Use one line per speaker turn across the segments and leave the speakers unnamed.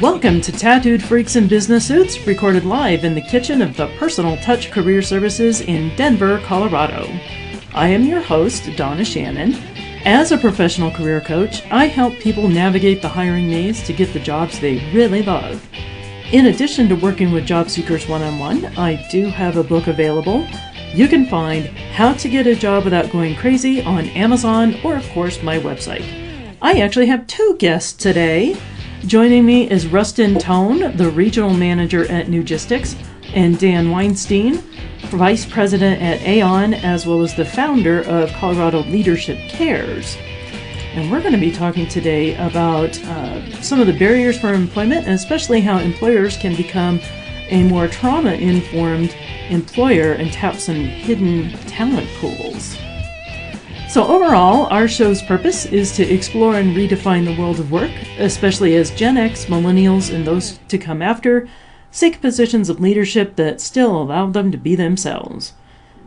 Welcome to Tattooed Freaks in Business Suits, recorded live in the kitchen of the Personal Touch Career Services in Denver, Colorado. I am your host, Donna Shannon. As a professional career coach, I help people navigate the hiring maze to get the jobs they really love. In addition to working with job seekers one-on-one, I do have a book available. You can find How to Get a Job Without Going Crazy on Amazon or, of course, my website. I actually have two guests today. Joining me is Rustin Tonn, the regional manager at Newgistics, and Dan Weinstein, vice president at Aon, as well as the founder of Colorado Leadership Cares. And we're going to be talking today about some of the barriers for employment, and especially how employers can become a more trauma-informed employer and tap some hidden talent pools. So overall, our show's purpose is to explore and redefine the world of work, especially as Gen X, millennials, and those to come after seek positions of leadership that still allow them to be themselves.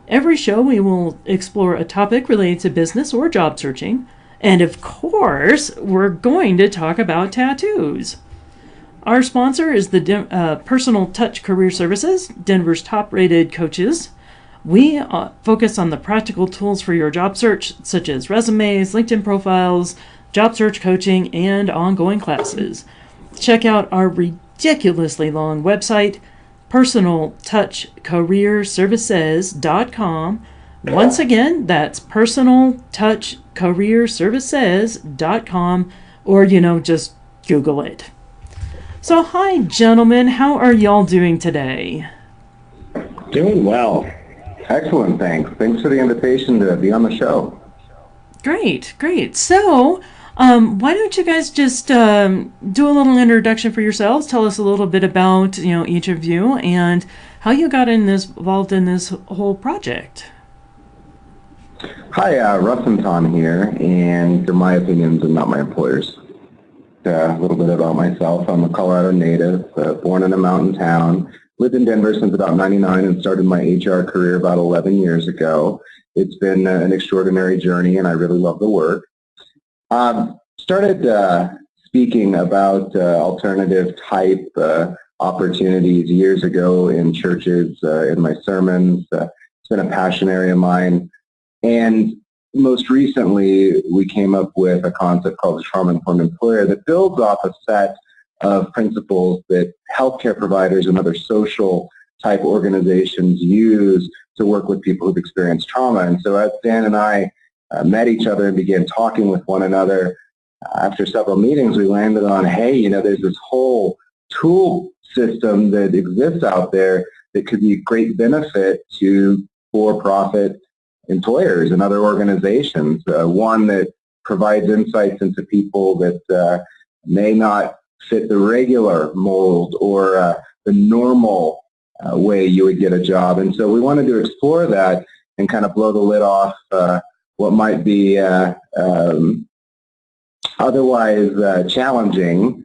Every show we will explore a topic related to business or job searching, and of course, we're going to talk about tattoos. Our sponsor is the Personal Touch Career Services, Denver's top-rated coaches. We focus on the practical tools for your job search, such as resumes, LinkedIn profiles, job search coaching, and ongoing classes. Check out our ridiculously long website, personaltouchcareerservices.com. Once again, that's personaltouchcareerservices.com, or, just Google it. So, hi, gentlemen. How are y'all doing today?
Doing well. Excellent, thanks. Thanks for the invitation to be on the show.
Great. So, why don't you guys just do a little introduction for yourselves? Tell us a little bit about, each of you and how you got involved in this whole project.
Hi, Rustin Tonn here, and they're my opinions and not my employers. A little bit about myself. I'm a Colorado native, born in a mountain town. Lived in Denver since about '99 and started my HR career about 11 years ago. It's been an extraordinary journey, and I really love the work. Started speaking about alternative type opportunities years ago in churches, in my sermons. It's been a passion area of mine. And most recently, we came up with a concept called the trauma-informed employer that builds off a set of principles that healthcare providers and other social type organizations use to work with people who've experienced trauma. And so as Dan and I met each other and began talking with one another, after several meetings, we landed on, hey, there's this whole tool system that exists out there that could be a great benefit to for-profit employers and other organizations. One that provides insights into people that may not fit the regular mold or the normal way you would get a job. And so we wanted to explore that and kind of blow the lid off what might be otherwise challenging,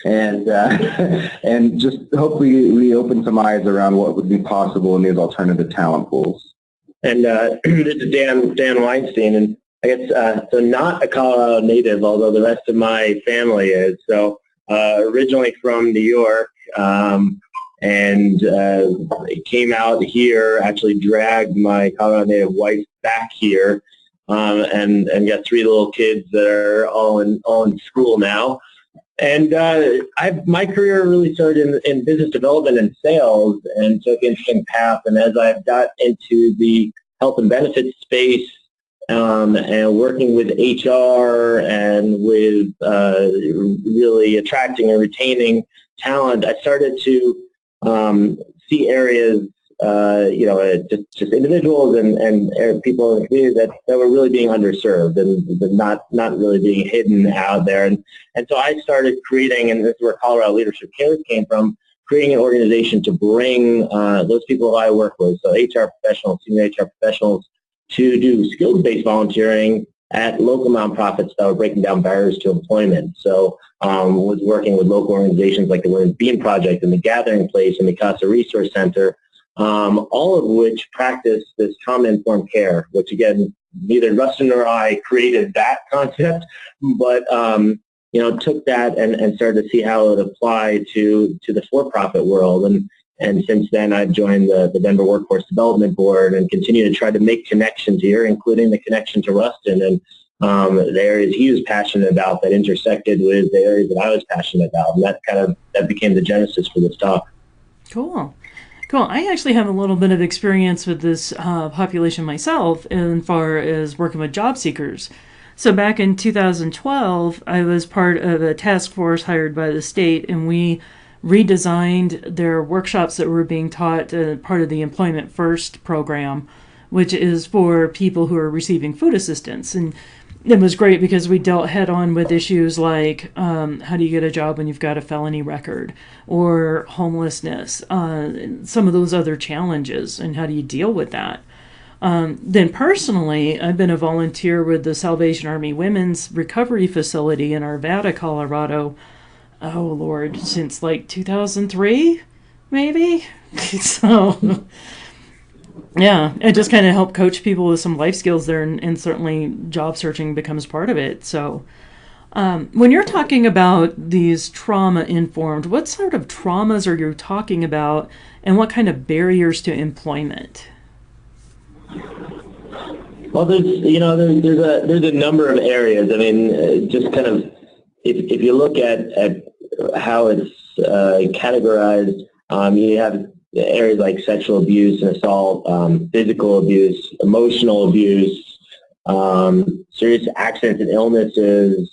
and and just hopefully we open some eyes around what would be possible in these alternative talent pools.
And this is Dan Weinstein, and I guess so not a Colorado native, although the rest of my family is. So originally from New York, and came out here. Actually dragged my Colorado native wife back here, and got three little kids that are all in school now. And my career really started in business development and sales, and took an interesting path. And as I've got into the health and benefits space, and working with HR and with really attracting and retaining talent, I started to see areas, just individuals and people in the community that were really being underserved and not really being hidden out there. And so I started creating, and this is where Colorado Leadership Cares came from, creating an organization to bring those people I work with, so HR professionals, senior HR professionals, to do skills-based volunteering at local nonprofits that were breaking down barriers to employment. So was working with local organizations like the Women's Bean Project and the Gathering Place and the Casa Resource Center, all of which practice this trauma-informed care, which again, neither Rustin nor I created that concept, but took that and started to see how it would apply to the for-profit world. And since then, I've joined the Denver Workforce Development Board and continue to try to make connections here, including the connection to Rustin and the areas he was passionate about that intersected with the areas that I was passionate about. And that became the genesis for this talk.
Cool. Cool. I actually have a little bit of experience with this population myself as far as working with job seekers. So back in 2012, I was part of a task force hired by the state, and we redesigned their workshops that were being taught, part of the Employment First program, which is for people who are receiving food assistance. And it was great because we dealt head on with issues like how do you get a job when you've got a felony record, or homelessness, some of those other challenges, and how do you deal with that. Then personally, I've been a volunteer with the Salvation Army Women's Recovery Facility in Arvada, Colorado, oh Lord, since like 2003, maybe? So, yeah, it just kind of helped coach people with some life skills there, and certainly job searching becomes part of it. So, when you're talking about these trauma-informed, what sort of traumas are you talking about, and what kind of barriers to employment?
Well, there's a number of areas. I mean, just kind of if you look at how it's categorized, you have areas like sexual abuse and assault, physical abuse, emotional abuse, serious accidents and illnesses,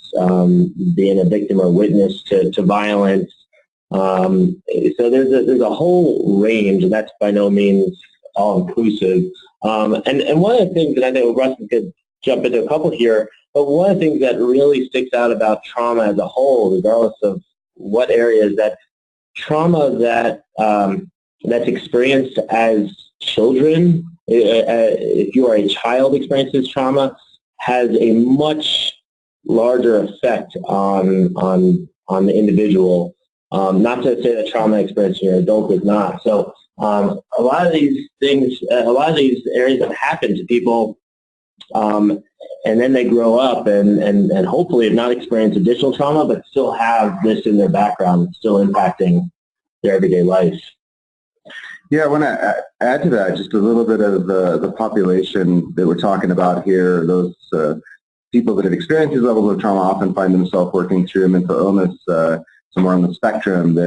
being a victim or witness to violence. So there's a whole range, and that's by no means all inclusive. And one of the things that I think Rustin could jump into a couple here, but one of the things that really sticks out about trauma as a whole, regardless of what areas, that trauma that's experienced as children, if you are a child experiences trauma, has a much larger effect on the individual. Not to say that trauma experienced in your adult is not. So a lot of these things, a lot of these areas that happen to people, and then they grow up and hopefully have not experienced additional trauma, but still have this in their background, still impacting their everyday life.
Yeah, I want to add to that just a little bit of the population that we're talking about here. Those people that have experienced these levels of trauma often find themselves working through mental illness somewhere on the spectrum. They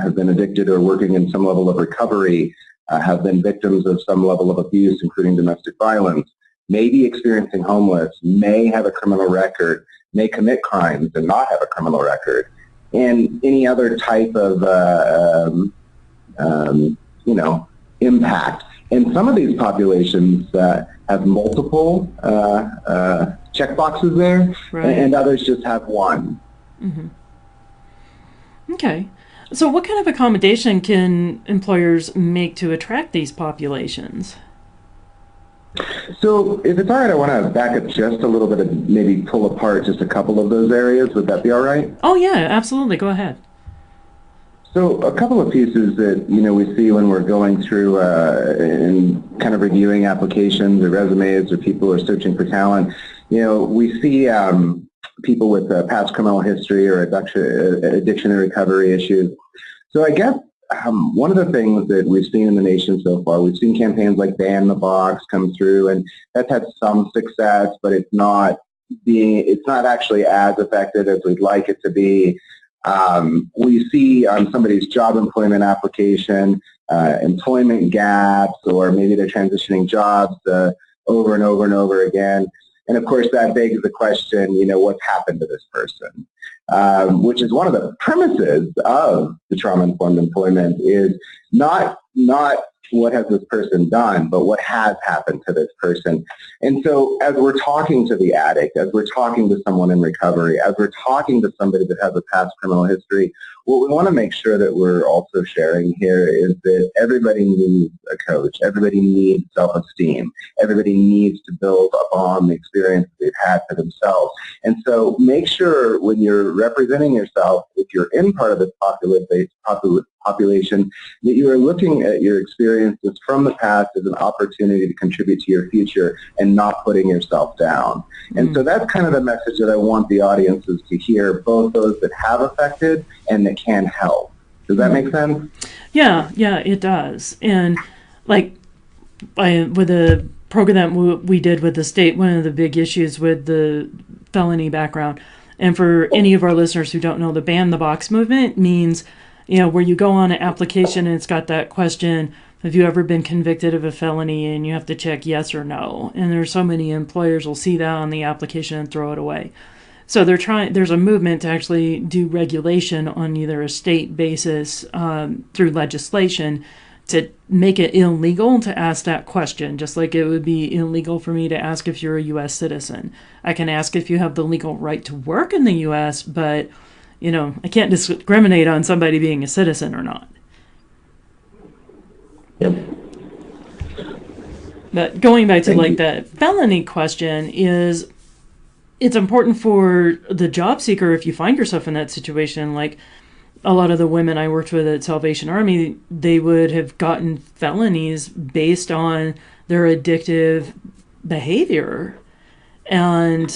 have been addicted or working in some level of recovery, have been victims of some level of abuse, including domestic violence, may be experiencing homeless, may have a criminal record, may commit crimes and not have a criminal record, and any other type of impact. And some of these populations have multiple checkboxes there, right, and others just have one.
Mm-hmm. Okay. So what kind of accommodation can employers make to attract these populations?
So if it's all right, I want to back up just a little bit and maybe pull apart just a couple of those areas. Would that be all right?
Oh, yeah, absolutely. Go ahead.
So a couple of pieces that, we see when we're going through and kind of reviewing applications or resumes or people who are searching for talent, we see people with past criminal history or addiction and recovery issues. So I guess one of the things that we've seen in the nation so far, we've seen campaigns like Ban the Box come through, and that's had some success, but it's not actually as effective as we'd like it to be. We see on somebody's job employment application employment gaps, or maybe they're transitioning jobs over and over and over again. And of course, that begs the question, what's happened to this person? Which is one of the premises of the trauma-informed employment, is not what has this person done, but what has happened to this person. And so as we're talking to the addict, as we're talking to someone in recovery, as we're talking to somebody that has a past criminal history, what we want to make sure that we're also sharing here is that everybody needs a coach. Everybody needs self-esteem. Everybody needs to build upon the experience they've had for themselves. And so make sure when you're representing yourself, if you're in part of the population, that you are looking at your experiences from the past as an opportunity to contribute to your future and not putting yourself down. And so that's kind of the message that I want the audiences to hear, both those that have affected and that can help. Does that make sense?
Yeah, it does. And like with the program that we did with the state, one of the big issues with the felony background, and for any of our listeners who don't know, the ban the box movement means, where you go on an application and it's got that question, have you ever been convicted of a felony, and you have to check yes or no. And there's so many employers will see that on the application and throw it away. So there's a movement to actually do regulation on either a state basis through legislation to make it illegal to ask that question, just like it would be illegal for me to ask if you're a U.S. citizen. I can ask if you have the legal right to work in the U.S., but, I can't discriminate on somebody being a citizen or not.
Yep.
But going back to that felony question is, it's important for the job seeker, if you find yourself in that situation, like a lot of the women I worked with at Salvation Army, they would have gotten felonies based on their addictive behavior and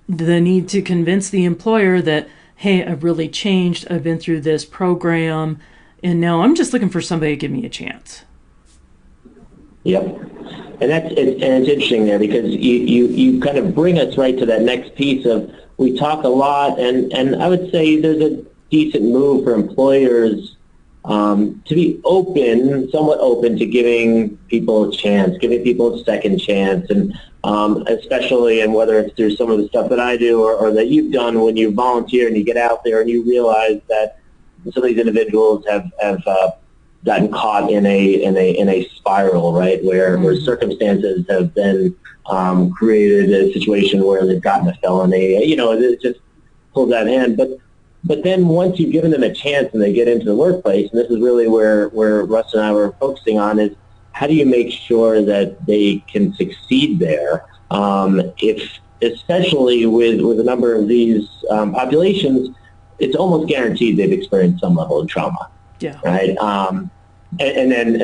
the need to convince the employer that, hey, I've really changed, I've been through this program, and now I'm just looking for somebody to give me a chance.
Yep. And it's interesting there, because you kind of bring us right to that next piece of, we talk a lot, and I would say there's a decent move for employers to be somewhat open to giving people a chance, giving people a second chance, and especially, and whether it's through some of the stuff that I do or that you've done when you volunteer and you get out there and you realize that some of these individuals have gotten caught in a spiral, right, where circumstances have been created a situation where they've gotten a felony. It just pulls that in. But then once you've given them a chance and they get into the workplace, and this is really where Russ and I were focusing on, is how do you make sure that they can succeed there? Especially with a number of these populations, it's almost guaranteed they've experienced some level of trauma.
Yeah.
Right. And then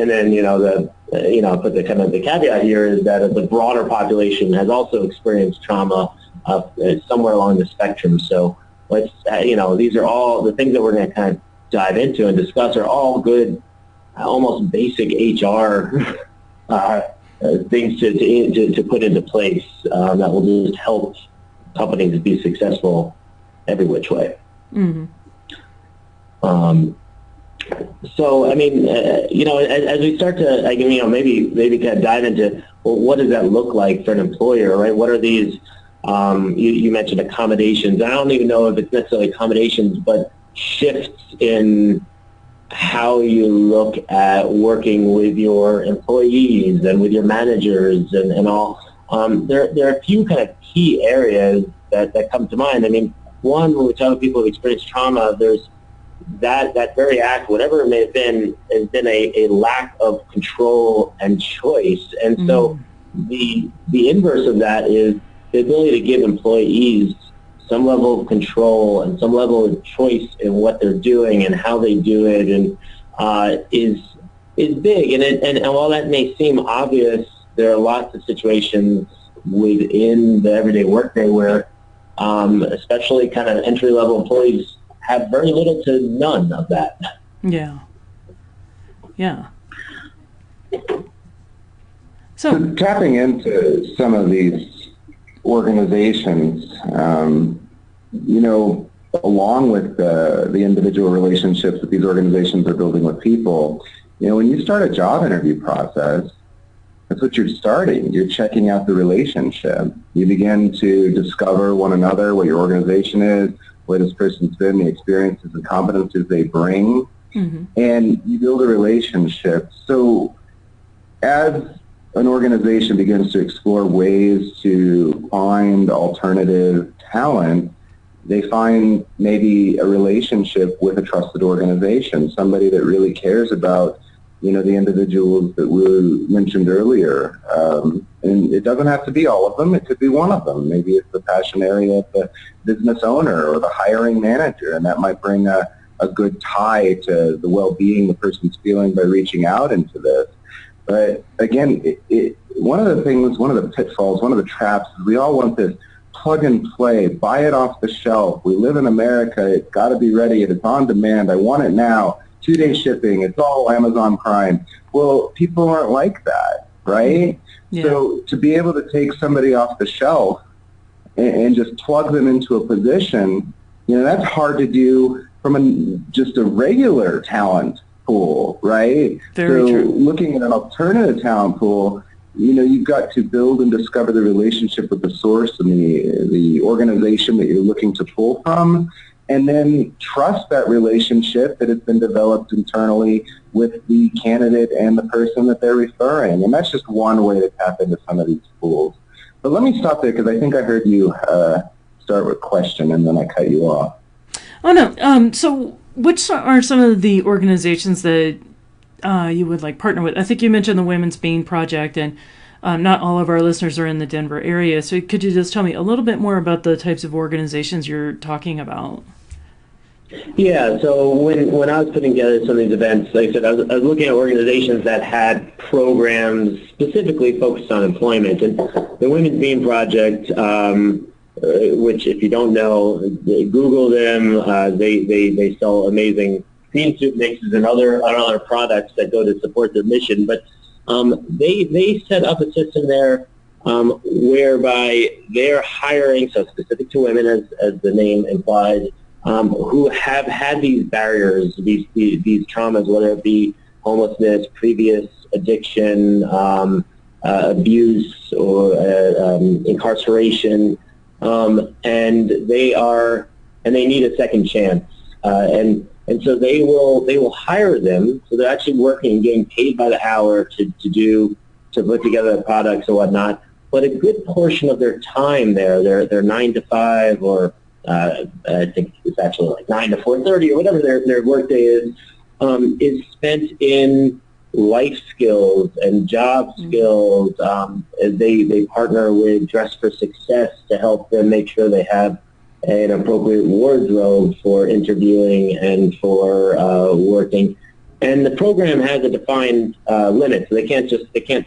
put the kind of the caveat here is that the broader population has also experienced trauma somewhere along the spectrum. So let's these are all the things that we're going to kind of dive into and discuss are all good, almost basic HR things to put into place that will just help companies be successful every which way. Mm-hmm. So, I mean, as we start to, maybe kind of dive into, well, what does that look like for an employer, right? What are these, you mentioned accommodations. I don't even know if it's necessarily accommodations, but shifts in how you look at working with your employees and with your managers and all. There are a few kind of key areas that come to mind. I mean, one, when we talk to people who experience trauma, there's that very act, whatever it may have been, has been a lack of control and choice. And so the inverse of that is the ability to give employees some level of control and some level of choice in what they're doing and how they do it, and is big. And while that may seem obvious, there are lots of situations within the everyday workday where especially kind of entry-level employees have very little to none of that.
Yeah.
So tapping into some of these organizations, along with the individual relationships that these organizations are building with people, when you start a job interview process, that's what you're starting. You're checking out the relationship. You begin to discover one another, what your organization is, where this person's been, the experiences and competencies they bring, and you build a relationship. So as an organization begins to explore ways to find alternative talent, they find maybe a relationship with a trusted organization, somebody that really cares about the individuals that we mentioned earlier. And it doesn't have to be all of them. It could be one of them. Maybe it's the passion area of the business owner or the hiring manager, and that might bring a good tie to the well-being the person's feeling by reaching out into this. But again, one of the things, one of the pitfalls, one of the traps is we all want this plug and play, buy it off the shelf. We live in America. It's got to be ready. It's on demand. I want it now. 2-day shipping. It's all Amazon Prime. Well, people aren't like that, right?
Yeah.
So to be able to take somebody off the shelf and just plug them into a position, that's hard to do from just a regular talent pool, right?
Very true.
Looking at an alternative talent pool, you've got to build and discover the relationship with the source and the organization that you're looking to pull from, and then trust that relationship that has been developed internally with the candidate and the person that they're referring. And that's just one way to tap into some of these pools. But let me stop there because I think I heard you start with a question and then I cut you off.
Oh, no. So which are some of the organizations that you would partner with? I think you mentioned the Women's Bean Project, and not all of our listeners are in the Denver area. So could you just tell me a little bit more about the types of organizations you're talking about?
Yeah, so when I was putting together some of these events, like I said, I was looking at organizations that had programs specifically focused on employment. And the Women's Bean Project, which if you don't know, Google them. They sell amazing bean soup mixes and other products that go to support their mission. But they set up a system there whereby they're hiring, so specific to women, as the name implies, who have had these barriers, these traumas, whether it be homelessness, previous addiction, abuse, or incarceration, and they need a second chance, and so they will hire them. So they're actually working and getting paid by the hour to put together the products or whatnot. But a good portion of their time there, their 9 to 5, or I think it's actually like 9 to 4:30 or whatever their workday is spent in life skills and job skills. They partner with Dress for Success to help them make sure they have an appropriate wardrobe for interviewing and for working. And the program has a defined limit, so they can't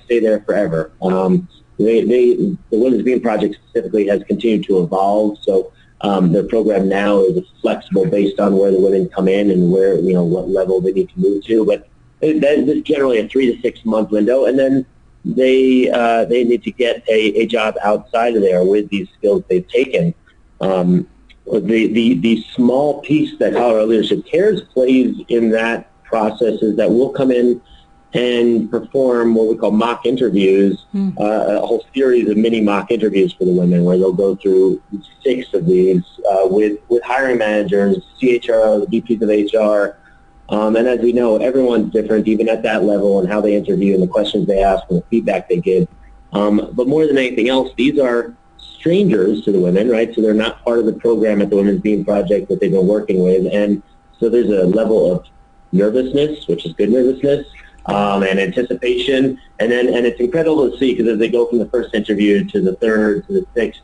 stay there forever. The Women's Bean Project specifically has continued to evolve, so their program now is flexible based on where the women come in and where, what level they need to move to. But that's generally a 3 to 6 month window, and then they need to get a job outside of there with these skills they've taken. The small piece that Colorado Leadership Cares plays in that process is that we'll come in and perform what we call mock interviews, a whole series of mini mock interviews for the women, where they'll go through 6 of these with hiring managers, CHRO, the VPs of HR. And as we know, everyone's different, even at that level, and how they interview and the questions they ask and the feedback they give. But more than anything else, these are strangers to the women, right? So they're not part of the program at the Women's Bean Project that they've been working with. And so there's a level of nervousness, which is good nervousness, and anticipation. And it's incredible to see, because as they go from the first interview to the third to the 6th,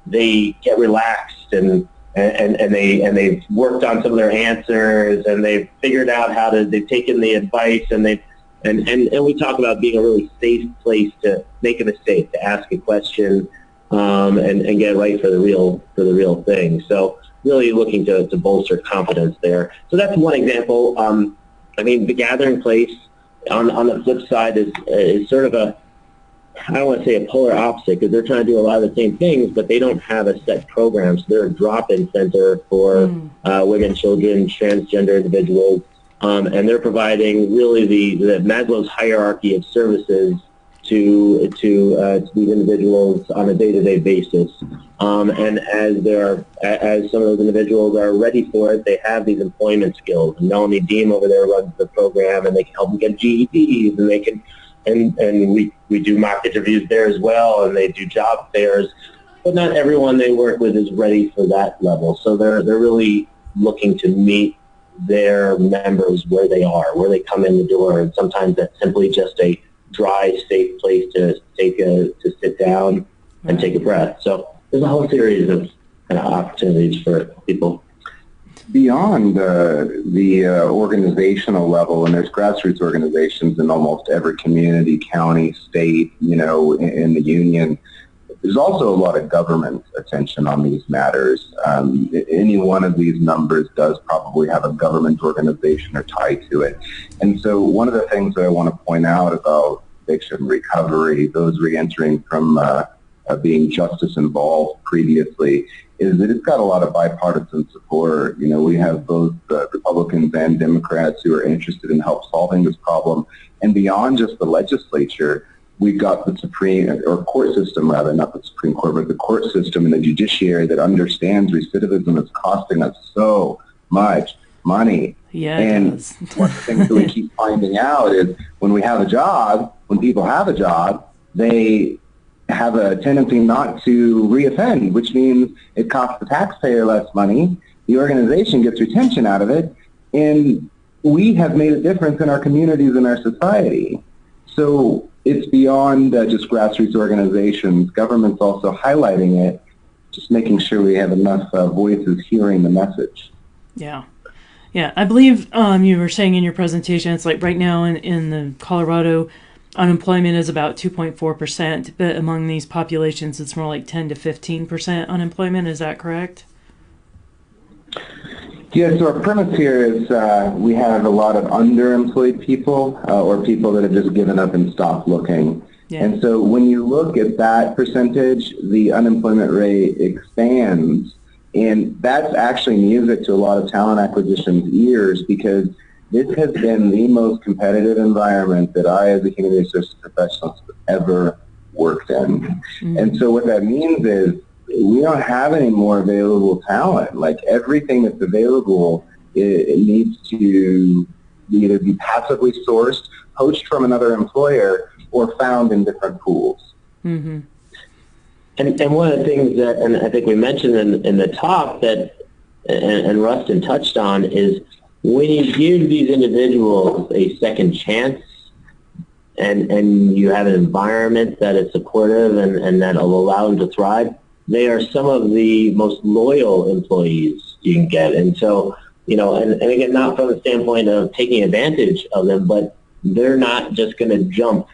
they get relaxed and they've worked on some of their answers, and they've figured out they've taken the advice, and we talk about being a really safe place to make a mistake, to ask a question, and get right for the real thing. So really looking to bolster confidence there. So that's one example. The Gathering Place on the flip side is sort of I don't want to say a polar opposite, because they're trying to do a lot of the same things, but they don't have a set program. So they're a drop-in center for women, children, transgender individuals, and they're providing really the Maslow's hierarchy of services to these individuals on a day-to-day basis. And as some of those individuals are ready for it, they have these employment skills. And Melanie Deem over there runs the program, and they can help them get GEDs, and they can. And we do mock interviews there as well, and they do job fairs. But not everyone they work with is ready for that level. So they're really looking to meet their members where they are, where they come in the door. And sometimes that's simply just a dry, safe place to sit down and take a breath. So there's a whole series of kind of opportunities for people.
Beyond the organizational level, and there's grassroots organizations in almost every community, county, state, in the union, there's also a lot of government attention on these matters. Any one of these numbers does probably have a government organization or tie to it. And so one of the things that I want to point out about addiction recovery, those reentering from being justice involved previously, is that it's got a lot of bipartisan support. We have both Republicans and Democrats who are interested in help solving this problem. And beyond just the legislature, we've got the court system, rather, not the Supreme Court, but the court system and the judiciary that understands recidivism is costing us so much money.
Yeah,
and one of the things that we keep finding out is when people have a job, they have a tendency not to reoffend, which means it costs the taxpayer less money, the organization gets retention out of it, and we have made a difference in our communities and our society. So it's beyond just grassroots organizations. Government's also highlighting it, just making sure we have enough voices hearing the message.
Yeah. Yeah, I believe you were saying in your presentation, it's like right now in the Colorado, unemployment is about 2.4%, but among these populations, it's more like 10 to 15% unemployment. Is that correct?
Yeah, so our premise here is we have a lot of underemployed people or people that have just given up and stopped looking. Yeah. And so when you look at that percentage, the unemployment rate expands. And that's actually music to a lot of talent acquisition's ears, because this has been the most competitive environment that I, as a human resources professional, have ever worked in. Mm-hmm. And so what that means is we don't have any more available talent. Like everything that's available, it needs to either be passively sourced, poached from another employer, or found in different pools.
Mm-hmm.
And one of the things that, and I think we mentioned in the talk that, and Rustin touched on, is when you give these individuals a second chance and you have an environment that is supportive and that will allow them to thrive, they are some of the most loyal employees you can get. And so, and again, not from the standpoint of taking advantage of them, but they're not just going to jump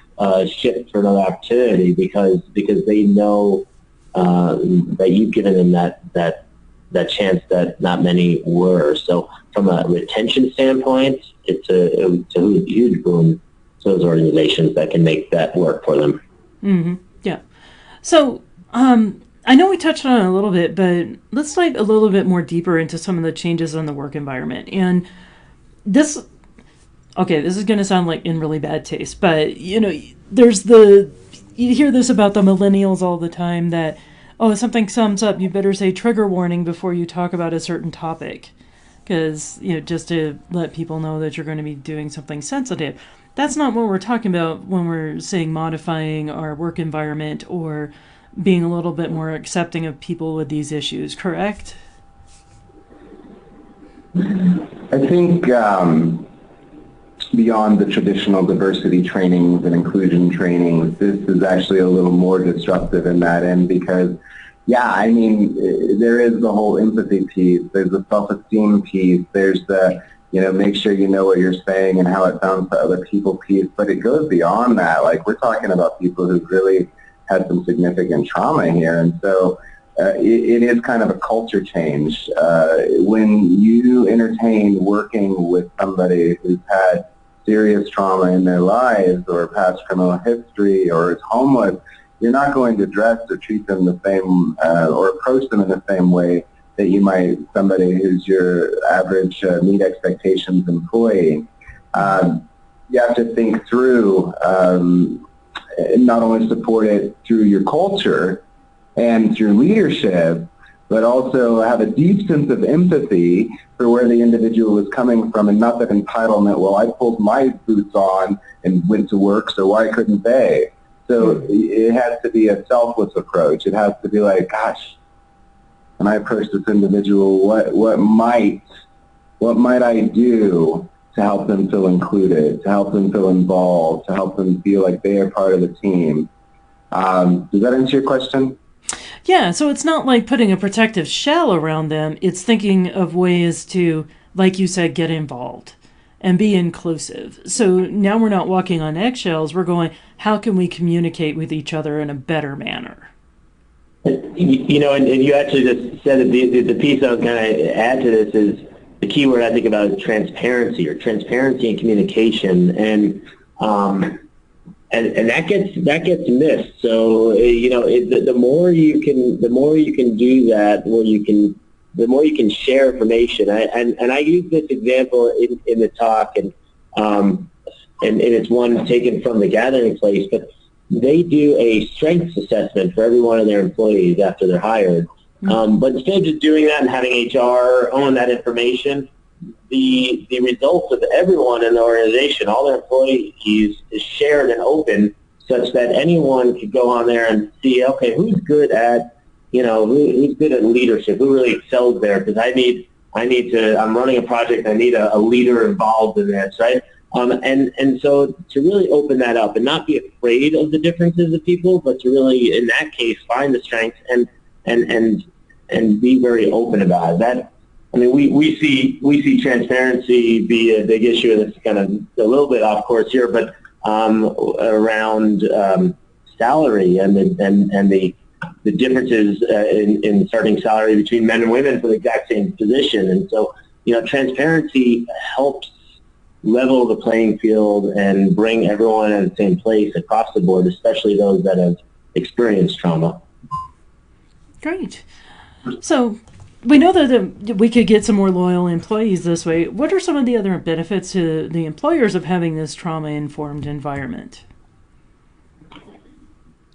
ship for another opportunity because they know that you've given them that chance that not many were. So from a retention standpoint, it's a huge boon to those organizations that can make that work for them.
Mm-hmm. Yeah. So I know we touched on it a little bit, but let's dive a little bit more deeper into some of the changes in the work environment. And this is going to sound like in really bad taste, but you hear this about the millennials all the time that, if something comes up, you better say trigger warning before you talk about a certain topic, because just to let people know that you're going to be doing something sensitive. That's not what we're talking about when we're saying modifying our work environment or being a little bit more accepting of people with these issues, correct?
I think beyond the traditional diversity trainings and inclusion trainings, this is actually a little more disruptive in that end because, there is the whole empathy piece, there's the self-esteem piece, there's the, make sure you know what you're saying and how it sounds to other people piece, but it goes beyond that. Like, we're talking about people who've really had some significant trauma here, and so it is kind of a culture change. When you entertain working with somebody who's had serious trauma in their lives or past criminal history or is homeless, you're not going to dress or treat them the same or approach them in the same way that you might somebody who's your average meet expectations employee. You have to think through, not only support it through your culture and through leadership, but also have a deep sense of empathy for where the individual is coming from, and not that entitlement, well, I pulled my boots on and went to work, so why couldn't they? So it has to be a selfless approach. It has to be like, gosh, when I approach this individual, what might What might I do to help them feel included, to help them feel involved, to help them feel like they are part of the team? Does that answer your question?
Yeah, so it's not like putting a protective shell around them. It's thinking of ways to, like you said, get involved and be inclusive. So now we're not walking on eggshells. We're going, how can we communicate with each other in a better manner?
You know, and you actually just said that the piece I was going to add to this is the key word I think about is transparency, or transparency and communication, and that gets missed. So you know, the more you can do that, the more you can share information. And I use this example in the talk, and it's one taken from the Gathering Place, but they do a strengths assessment for every one of their employees after they're hired. But instead of just doing that and having HR own that information, the results of everyone in the organization, all their employees, is shared and open, such that anyone could go on there and see, okay, who's good at, you know, who's good at leadership, who really excels there, because I'm running a project, I need a leader involved in this, right? And so to really open that up and not be afraid of the differences of people, but to really, in that case, find the strengths and be very open about it. That, I mean, we see transparency be a big issue, and it's kind of a little bit off course here, but around salary and the differences in starting salary between men and women for the exact same position. And so, you know, transparency helps level the playing field and bring everyone in the same place across the board, especially those that have experienced trauma.
Great. So we know that we could get some more loyal employees this way. What are some of the other benefits to the employers of having this trauma-informed environment?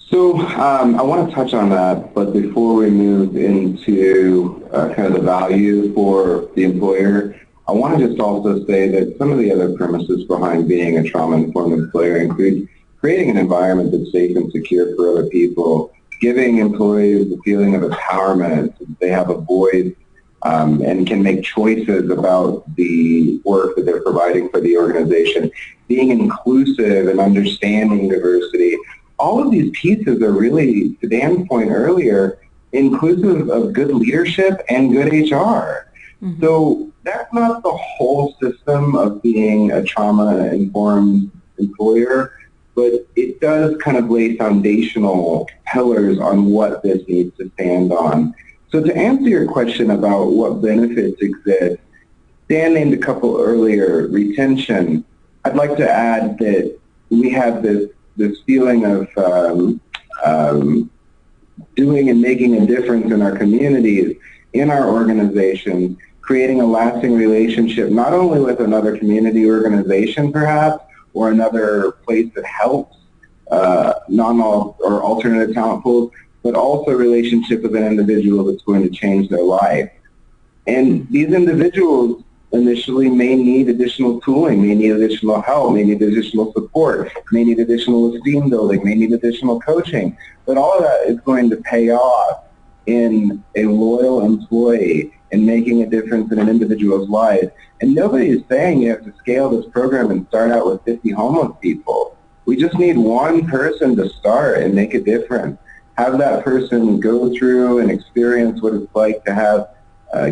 So I want to touch on that, but before we move into kind of the value for the employer, I want to just also say that some of the other premises behind being a trauma-informed employer include creating an environment that's safe and secure for other people, giving employees a feeling of empowerment, they have a voice, and can make choices about the work that they're providing for the organization, being inclusive and understanding diversity. All of these pieces are really, to Dan's point earlier, inclusive of good leadership and good HR. Mm-hmm. So that's not the whole system of being a trauma-informed employer, but it does kind of lay foundational pillars on what this needs to stand on. So to answer your question about what benefits exist, Dan named a couple earlier, retention. I'd like to add that we have this feeling of doing and making a difference in our communities, in our organizations, creating a lasting relationship, not only with another community organization perhaps, or another place that helps or alternative talent pools, but also a relationship with an individual that's going to change their life. And these individuals initially may need additional tooling, may need additional help, may need additional support, may need additional esteem building, may need additional coaching. But all of that is going to pay off in a loyal employee and making a difference in an individual's life. And nobody is saying you have to scale this program and start out with 50 homeless people. We just need one person to start and make a difference. Have that person go through and experience what it's like to have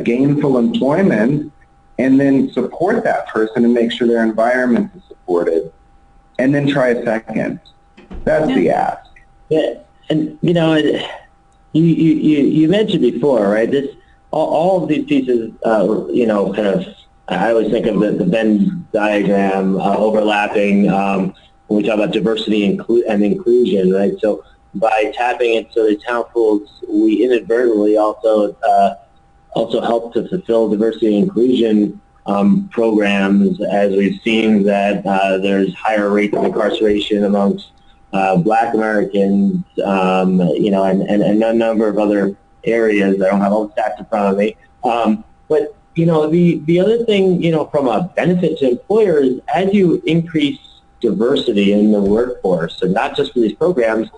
gainful employment, and then support that person and make sure their environment is supported, and then try a second. That's the ask.
Yeah, and you know, you mentioned before, right? All of these pieces, you know, kind of. I always think of the Venn diagram overlapping when we talk about diversity and inclusion, right? So by tapping into the talent pools, we inadvertently also help to fulfill diversity and inclusion programs, as we've seen that there's higher rates of incarceration amongst Black Americans, you know, and a number of other areas. I don't have all the stats in front of me, but you know, the other thing, you know, from a benefit to employers, as you increase diversity in the workforce, and not just for these programs,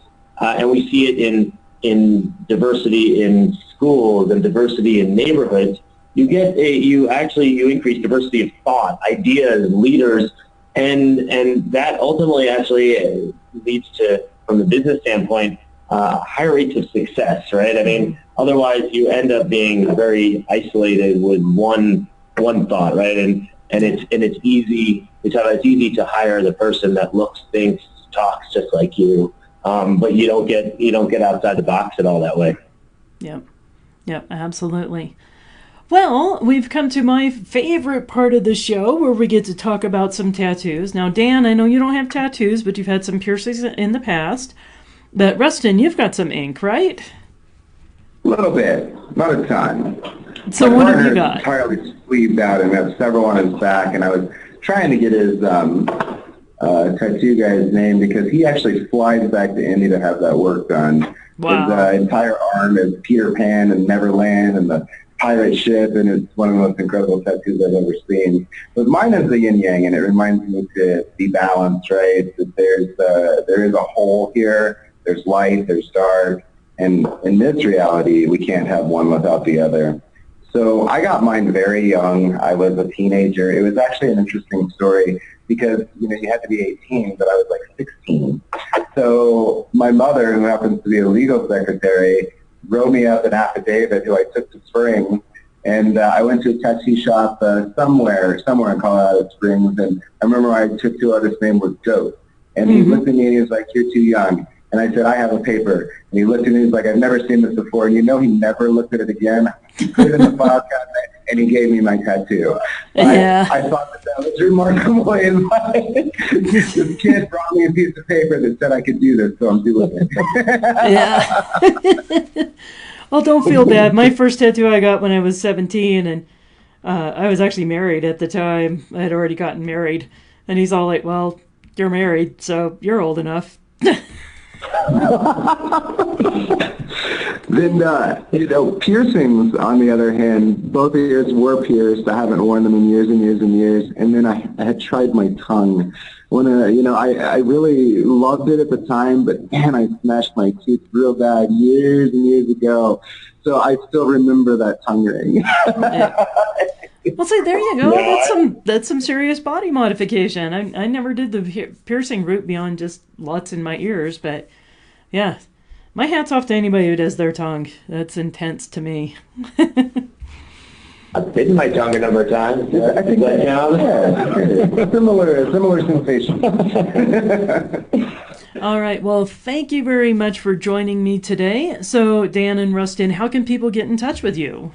and we see it in diversity in schools and diversity in neighborhoods, you increase diversity of thought, ideas, leaders, and that ultimately actually leads to, from the business standpoint, higher rates of success, right? I mean, otherwise you end up being very isolated with one thought, right? And it's easy to hire the person that looks, thinks, talks just like you, but you don't get outside the box at all that way.
Yep, absolutely. Well, we've come to my favorite part of the show where we get to talk about some tattoos. Now, Dan, I know you don't have tattoos, but you've had some piercings in the past. But Rustin, you've got some ink, right?
A little bit, not a ton.
So what have you got?
Entirely sleeved out and has several on his back, and I was trying to get his tattoo guy's name because he actually flies back to Indy to have that work done.
Wow.
His entire arm is Peter Pan and Neverland and the pirate ship, and it's one of the most incredible tattoos I've ever seen. But mine is the yin-yang, and it reminds me to be balanced, right? That there is a whole here, there's light, there's dark, and in this reality, we can't have one without the other. So I got mine very young. I was a teenager. It was actually an interesting story because, you had to be 18, but I was like 16. So my mother, who happens to be a legal secretary, wrote me up an affidavit who I took to Springs, and I went to a tattoo shop somewhere in Colorado Springs, and I remember my tattoo artist's name was Goat, and he looked at me and he was like, "You're too young." And I said, "I have a paper." And he looked at me and he was like, "I've never seen this before." And he never looked at it again. He put it in the file cabinet, and he gave me my tattoo.
Yeah.
I thought that was remarkable. And this kid brought me a piece of paper that said I could do this, so I'm doing it.
Yeah. Well, don't feel bad. My first tattoo I got when I was 17, and I was actually married at the time. I had already gotten married. And he's all like, "Well, you're married, so you're old enough."
Then, piercings, on the other hand, both ears were pierced. I haven't worn them in years and years and years. And then I had tried my tongue. I really loved it at the time, but man, I smashed my tooth real bad years and years ago. So I still remember that tongue ring.
Yeah. Well, see, there you go. Yeah. That's some serious body modification. I never did the piercing route beyond just lots in my ears, but yeah, my hat's off to anybody who does their tongue. That's intense to me.
I've bitten my tongue a number of times.
I think similar sensation.
All right. Well, thank you very much for joining me today. So, Dan and Rustin, how can people get in touch with you?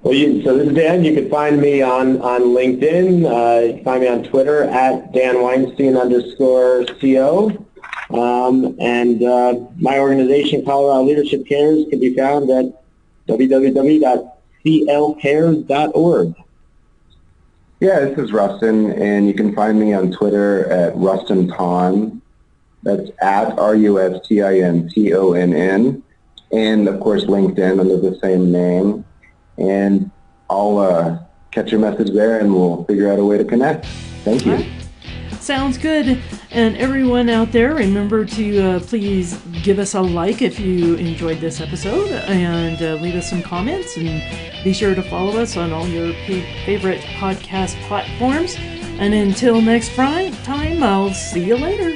So this is Dan. You can find me on LinkedIn. You can find me on Twitter at Dan Weinstein _CO. And my organization, Colorado Leadership Cares, can be found at www.clcares.org.
Yeah, this is Rustin, and you can find me on Twitter at Rustin Tonn. That's at RUSTINTONN. And, of course, LinkedIn under the same name. And I'll catch your message there, and we'll figure out a way to connect. Thank you.
Right. Sounds good. And everyone out there, remember to please give us a like if you enjoyed this episode, and leave us some comments, and be sure to follow us on all your favorite podcast platforms. And until next time, I'll see you later.